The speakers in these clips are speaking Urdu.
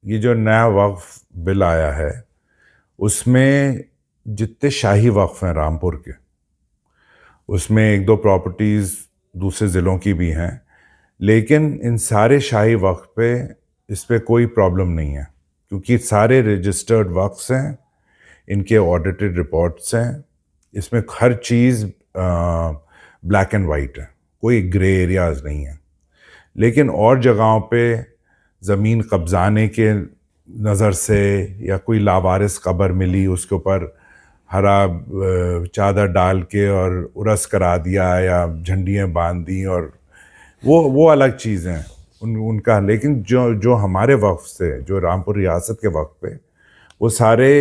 یہ جو نیا وقف بل آیا ہے اس میں جتنے شاہی وقف ہیں رامپور کے، اس میں ایک دو پراپرٹیز دوسرے ضلعوں کی بھی ہیں، لیکن ان سارے شاہی وقف پہ اس پہ کوئی پرابلم نہیں ہے، کیونکہ سارے رجسٹرڈ وقفs ہیں، ان کے آڈیٹڈ رپورٹس ہیں، اس میں ہر چیز بلیک اینڈ وائٹ ہے، کوئی گرے ایریاز نہیں ہیں۔ لیکن اور جگہوں پہ زمین قبضانے کے نظر سے یا کوئی لاوارث قبر ملی، اس کے اوپر ہرا چادر ڈال کے اور ارس کرا دیا یا جھنڈیاں باندھ دیں، اور وہ الگ چیزیں ہیں ان کا۔ لیکن جو ہمارے وقف سے، جو رامپور ریاست کے وقف پہ، وہ سارے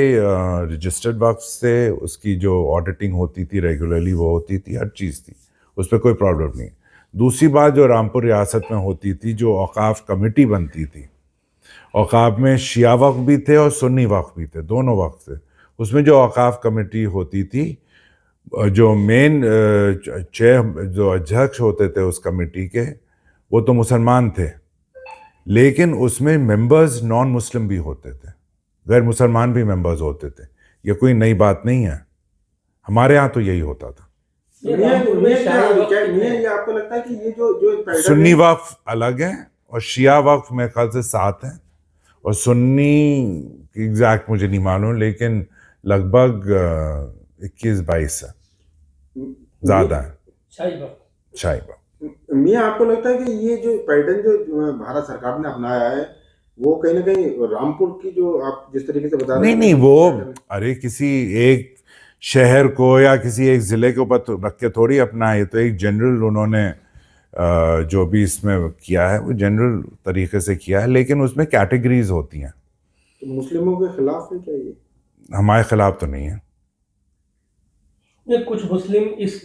رجسٹرڈ وقف سے، اس کی جو آڈیٹنگ ہوتی تھی ریگولرلی وہ ہوتی تھی، ہر چیز تھی، اس پہ کوئی پرابلم نہیں۔ دوسری بات جو رامپور ریاست میں ہوتی تھی، جو اوقاف کمیٹی بنتی تھی، اوقاف میں شیعہ وقف بھی تھے اور سنی وقف بھی تھے، دونوں وقف تھے۔ اس میں جو اوقاف کمیٹی ہوتی تھی، جو مین جو اجھکش ہوتے تھے اس کمیٹی کے، وہ تو مسلمان تھے، لیکن اس میں ممبرز نان مسلم بھی ہوتے تھے، غیر مسلمان بھی ممبرز ہوتے تھے۔ یہ کوئی نئی بات نہیں ہے، ہمارے ہاں تو یہی ہوتا تھا۔ سنی وقف الگ ہیں اور شیعہ وقف میرے خیال سے 7 ہیں، اور سنی ایگزیکٹ مجھے نہیں معلوم، لیکن لگ بھگ 21-22 ہے، زیادہ ہیں شاہی وقف۔ میاں آپ کو لگتا ہے کہ یہ جو پیٹرن جو بھارت سرکار نے اپنایا ہے وہ کہیں نہ کہیں رامپور کی، جو آپ جس طریقے سے بتا رہے ہیں، نہیں وہ ارے کسی ایک شہر کو یا کسی ایک ضلع کے اوپر رکھ کے تھوڑی اپنا، یہ تو ایک جنرل انہوں نے جو بھی اس میں کیا ہے وہ جنرل طریقے سے کیا ہے، لیکن اس میں کیٹیگریز ہوتی ہیں۔ تو مسلموں کے خلاف ہے کیا یہ؟ ہمارے خلاف تو نہیں ہے۔ کچھ مسلم اس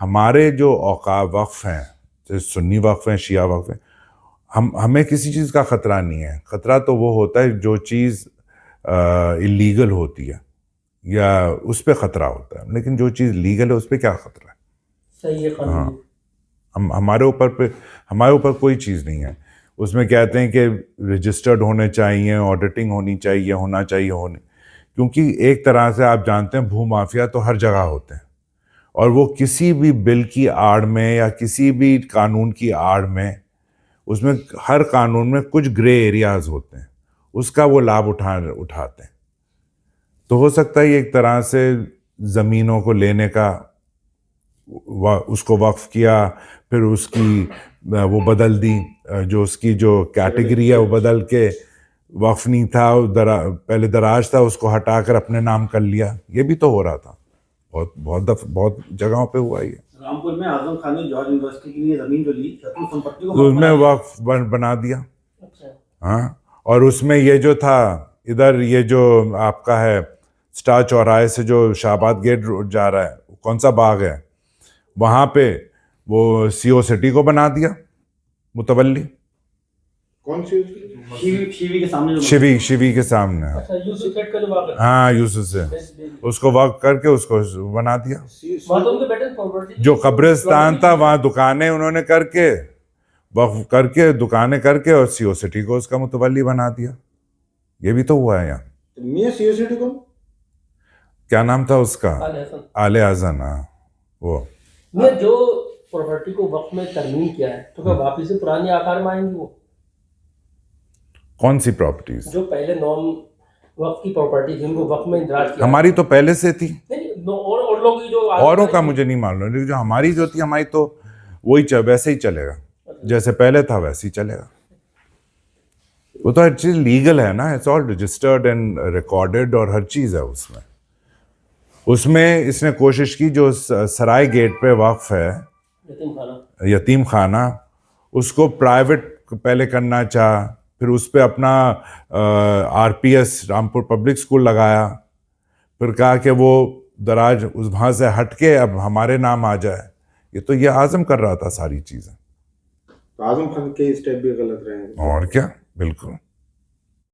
ہمارے جو اوقاف وقف ہیں، جیسے سنی وقف ہیں، شیعہ وقف ہیں، ہمیں کسی چیز کا خطرہ نہیں ہے۔ خطرہ تو وہ ہوتا ہے جو چیز اللیگل ہوتی ہے، یا اس پہ خطرہ ہوتا ہے، لیکن جو چیز لیگل ہے اس پہ کیا خطرہ ہے؟ صحیح ہے قانون۔ ہمارے اوپر کوئی چیز نہیں ہے۔ اس میں کہتے ہیں کہ رجسٹرڈ ہونے چاہیے، آڈیٹنگ ہونی چاہیے، ہونا چاہیے کیونکہ ایک طرح سے آپ جانتے ہیں بھو مافیا تو ہر جگہ ہوتے ہیں، اور وہ کسی بھی بل کی آڑ میں یا کسی بھی قانون کی آڑ میں، اس میں ہر قانون میں کچھ گرے ایریاز ہوتے ہیں، اس کا وہ لابھ اٹھاتے ہیں۔ تو ہو سکتا ہے یہ ایک طرح سے زمینوں کو لینے کا، اس کو وقف کیا، پھر اس کی وہ بدل دی، جو اس کی جو کیٹیگری ہے وہ بدل کے، وقف نہیں تھا، پہلے دراج تھا، اس کو ہٹا کر اپنے نام کر لیا۔ یہ بھی تو ہو رہا تھا، بہت جگہوں پہ ہوا یہ۔ رامپور میں اعظم خان نے جارج یونیورسٹی کے لیے زمین جو لی، سمپتی کو اس میں وقف بنا دیا۔ ہاں، اور اس میں یہ جو تھا ادھر، یہ جو آپ کا ہے اسٹار چوراہے سے جو شاہباد گیٹ جا رہا ہے، کون سا باغ ہے وہاں پہ، وہ سی او سٹی کو بنا دیا متولی۔ کون سی؟ شیوی کے سامنے، شیوی کے سامنے، ہاں یوسف سے، اس کو وقف کر کے اس کو بنا دیا۔ جو قبرستان تھا وہاں دکانیں انہوں نے کر کے، وقف کر کے دکانیں کر کے، اور سی او سٹی کو اس کا متولی بنا دیا۔ یہ بھی تو ہوا ہے یہاں۔ میاں سی او سٹی کو کیا نام تھا اس کا؟ آل حسن۔ ہاں، وہ جو پراپرٹی کو وقف میں ترمیم کیا ہے تو کیا واپس سے پرانے آکار میں آئیں گی؟ وہ کون سی پراپرٹیز؟ جو پہلے نام وقف کی پراپرٹی جن کو وقف میں اندراج کیا، ہماری تو پہلے سے تھی، اور لوگ جو اوروں کا مجھے نہیں معلوم، لیکن جو ہماری جو تھی، ہماری تو وہی ویسے ہی چلے گا، جیسے پہلے تھا ویسے ہی چلے گا۔ وہ تو ہر چیز لیگل ہے نا، it's all registered and recorded, اور ہر چیز ہے اس میں اس نے کوشش کی، جو سرائے گیٹ پہ وقف ہے یتیم خانہ، اس کو پرائیویٹ پہلے کرنا چاہا، پھر اس پہ اپنا R P S Rampur public school لگایا، پھر کہا کہ وہ دراج وہاں سے ہٹ کے اب ہمارے نام آ جائے۔ یہ تو یہ اعظم کر رہا تھا ساری چیزیں، اعظم خان کے اسٹیپ بھی غلط رہے ہیں۔ اور کیا، بالکل۔